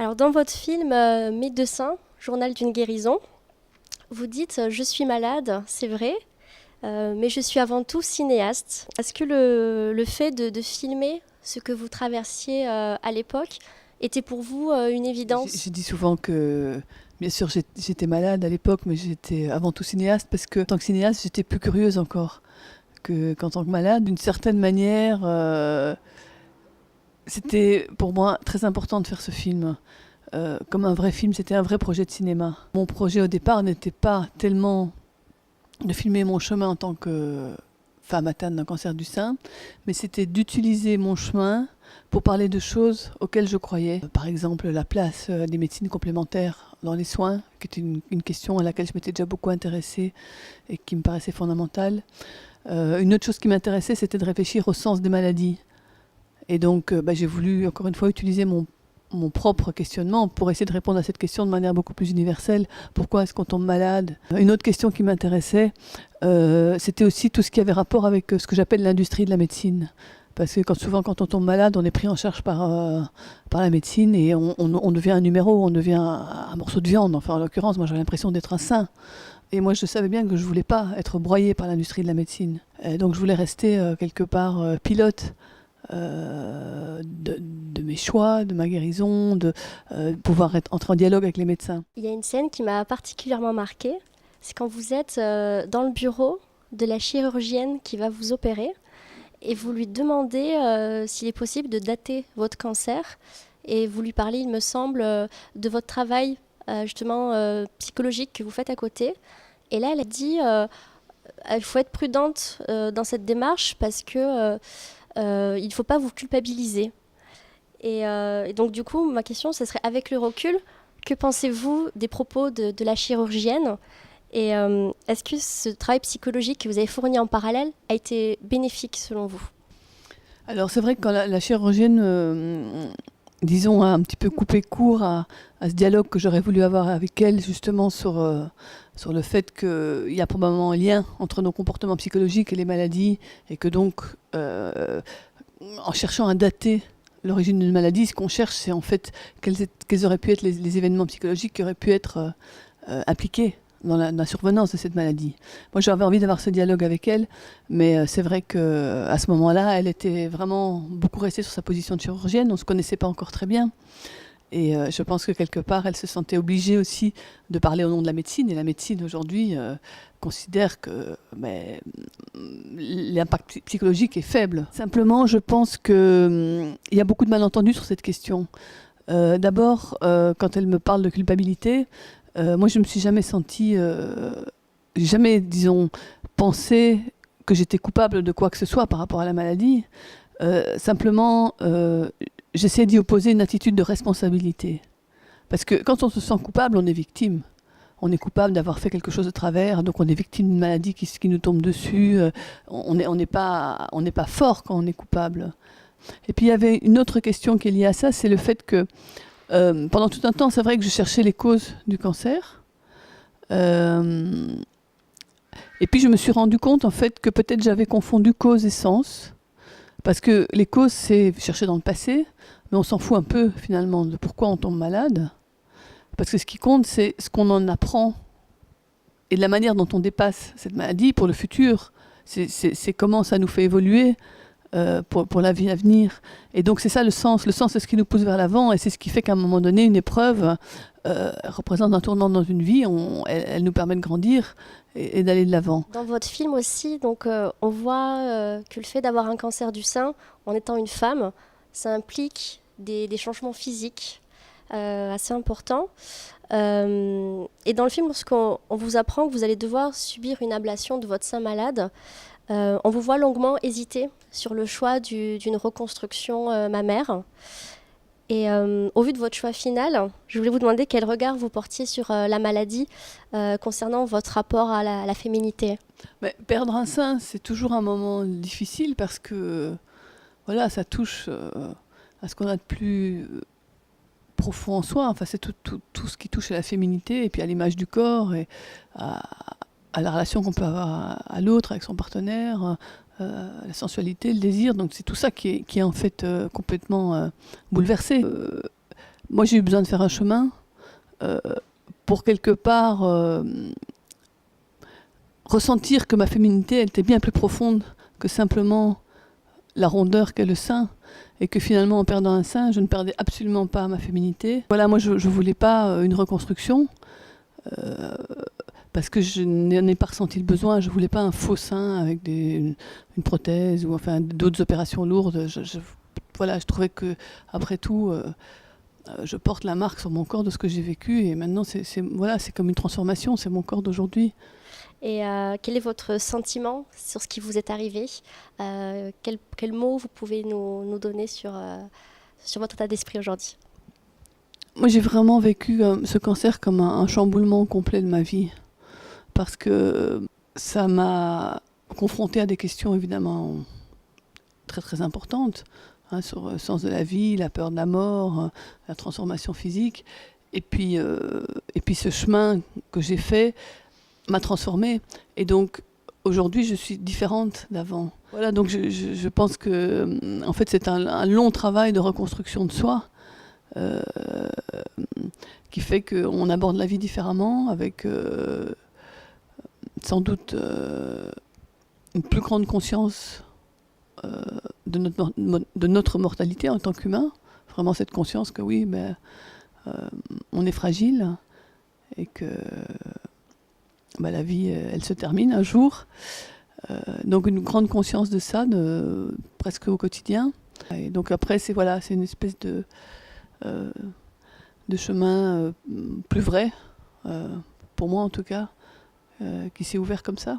Alors dans votre film Médecin, journal d'une guérison, vous dites je suis malade, c'est vrai, mais je suis avant tout cinéaste. Est-ce que le fait de filmer ce que vous traversiez à l'époque était pour vous une évidence? J'ai dit souvent que, bien sûr, j'étais malade à l'époque, mais j'étais avant tout cinéaste parce que, en tant que cinéaste, j'étais plus curieuse encore qu'en tant que malade. D'une certaine manière, c'était pour moi très important de faire ce film. Comme un vrai film, c'était un vrai projet de cinéma. Mon projet au départ n'était pas tellement de filmer mon chemin en tant que femme atteinte d'un cancer du sein, mais c'était d'utiliser mon chemin pour parler de choses auxquelles je croyais. Par exemple, la place des médecines complémentaires dans les soins, qui était une question à laquelle je m'étais déjà beaucoup intéressée et qui me paraissait fondamentale. Une autre chose qui m'intéressait, c'était de réfléchir au sens des maladies. Et donc, j'ai voulu, encore une fois, utiliser mon propre questionnement pour essayer de répondre à cette question de manière beaucoup plus universelle. Pourquoi est-ce qu'on tombe malade? Une autre question qui m'intéressait, c'était aussi tout ce qui avait rapport avec ce que j'appelle l'industrie de la médecine. Parce que souvent, quand on tombe malade, on est pris en charge par la médecine et on devient un numéro, on devient un morceau de viande. Enfin, en l'occurrence, moi, j'avais l'impression d'être un saint. Et moi, je savais bien que je ne voulais pas être broyée par l'industrie de la médecine. Et donc, je voulais rester quelque part pilote de mes choix, de ma guérison, de pouvoir entrer en dialogue avec les médecins. Il y a une scène qui m'a particulièrement marquée, c'est quand vous êtes dans le bureau de la chirurgienne qui va vous opérer et vous lui demandez s'il est possible de dater votre cancer et vous lui parlez, il me semble, de votre travail justement psychologique que vous faites à côté. Et là, elle a dit il faut être prudente dans cette démarche parce que il ne faut pas vous culpabiliser. Et donc du coup, ma question, ce serait avec le recul, que pensez-vous des propos de la chirurgienne et est-ce que ce travail psychologique que vous avez fourni en parallèle a été bénéfique selon vous? Alors c'est vrai que quand la chirurgienne, disons, a un petit peu coupé court à ce dialogue que j'aurais voulu avoir avec elle, justement sur le fait qu'il y a probablement un lien entre nos comportements psychologiques et les maladies, et que donc, en cherchant à dater l'origine d'une maladie, ce qu'on cherche, c'est en fait quels auraient pu être les événements psychologiques qui auraient pu être impliqués dans la survenance de cette maladie. Moi, j'avais envie d'avoir ce dialogue avec elle, mais c'est vrai qu'à ce moment-là, elle était vraiment beaucoup restée sur sa position de chirurgienne. On ne se connaissait pas encore très bien. Et je pense que quelque part, elle se sentait obligée aussi de parler au nom de la médecine. Et la médecine, aujourd'hui, considère que l'impact psychologique est faible. Simplement, je pense qu'il y a beaucoup de malentendus sur cette question. D'abord, quand elle me parle de culpabilité, moi, je me suis jamais sentie, jamais, disons, pensé que j'étais coupable de quoi que ce soit par rapport à la maladie. Simplement, j'essaie d'y opposer une attitude de responsabilité. Parce que quand on se sent coupable, on est victime. On est coupable d'avoir fait quelque chose de travers, donc on est victime d'une maladie qui nous tombe dessus. On n'est pas fort quand on est coupable. Et puis il y avait une autre question qui est liée à ça, c'est le fait que pendant tout un temps, c'est vrai que je cherchais les causes du cancer. Et puis je me suis rendu compte en fait que peut-être j'avais confondu cause et sens. Parce que les causes, c'est chercher dans le passé, mais on s'en fout un peu finalement de pourquoi on tombe malade. Parce que ce qui compte, c'est ce qu'on en apprend et de la manière dont on dépasse cette maladie pour le futur. C'est comment ça nous fait évoluer pour la vie à venir. Et donc c'est ça le sens. Le sens, c'est ce qui nous pousse vers l'avant et c'est ce qui fait qu'à un moment donné, une épreuve représente un tournant dans une vie. Elle nous permet de grandir et d'aller de l'avant. Dans votre film aussi, donc, on voit que le fait d'avoir un cancer du sein, en étant une femme, ça implique des changements physiques assez importants. Et dans le film, lorsqu'on vous apprend que vous allez devoir subir une ablation de votre sein malade, on vous voit longuement hésiter sur le choix d'une reconstruction mammaire. Et au vu de votre choix final, je voulais vous demander quel regard vous portiez sur la maladie concernant votre rapport à la féminité. Mais perdre un sein, c'est toujours un moment difficile parce que voilà, ça touche à ce qu'on a de plus profond en soi. Enfin, c'est tout ce qui touche à la féminité et puis à l'image du corps et à, à la relation qu'on peut avoir à l'autre, avec son partenaire, la sensualité, le désir. Donc c'est tout ça qui est en fait complètement bouleversé. moi j'ai eu besoin de faire un chemin euh, pour quelque part ressentir que ma féminité elle était bien plus profonde que simplement la rondeur qu'est le sein, et que finalement en perdant un sein, je ne perdais absolument pas ma féminité. Voilà, moi je ne voulais pas une reconstruction, euh, parce que je n'en ai pas ressenti le besoin. Je ne voulais pas un faux sein avec une prothèse ou enfin d'autres opérations lourdes. Voilà, je trouvais que après tout, je porte la marque sur mon corps de ce que j'ai vécu, et maintenant voilà, c'est comme une transformation, c'est mon corps d'aujourd'hui. Et quel est votre sentiment sur ce qui vous est arrivé? Quel mot vous pouvez nous donner sur votre état d'esprit aujourd'hui? Moi j'ai vraiment vécu ce cancer comme un chamboulement complet de ma vie, parce que ça m'a confrontée à des questions évidemment très très importantes, hein, sur le sens de la vie, la peur de la mort, la transformation physique. Et puis ce chemin que j'ai fait m'a transformée. Et donc aujourd'hui je suis différente d'avant. Voilà, donc je pense que en fait c'est un long travail de reconstruction de soi, euh, qui fait qu'on aborde la vie différemment, avec sans doute une plus grande conscience de notre mortalité en tant qu'humain. Vraiment cette conscience que oui, on est fragile, et que la vie, elle se termine un jour. Donc une grande conscience de ça, presque au quotidien. Et donc après, c'est une espèce de chemin plus vrai, pour moi en tout cas, qui s'est ouvert comme ça.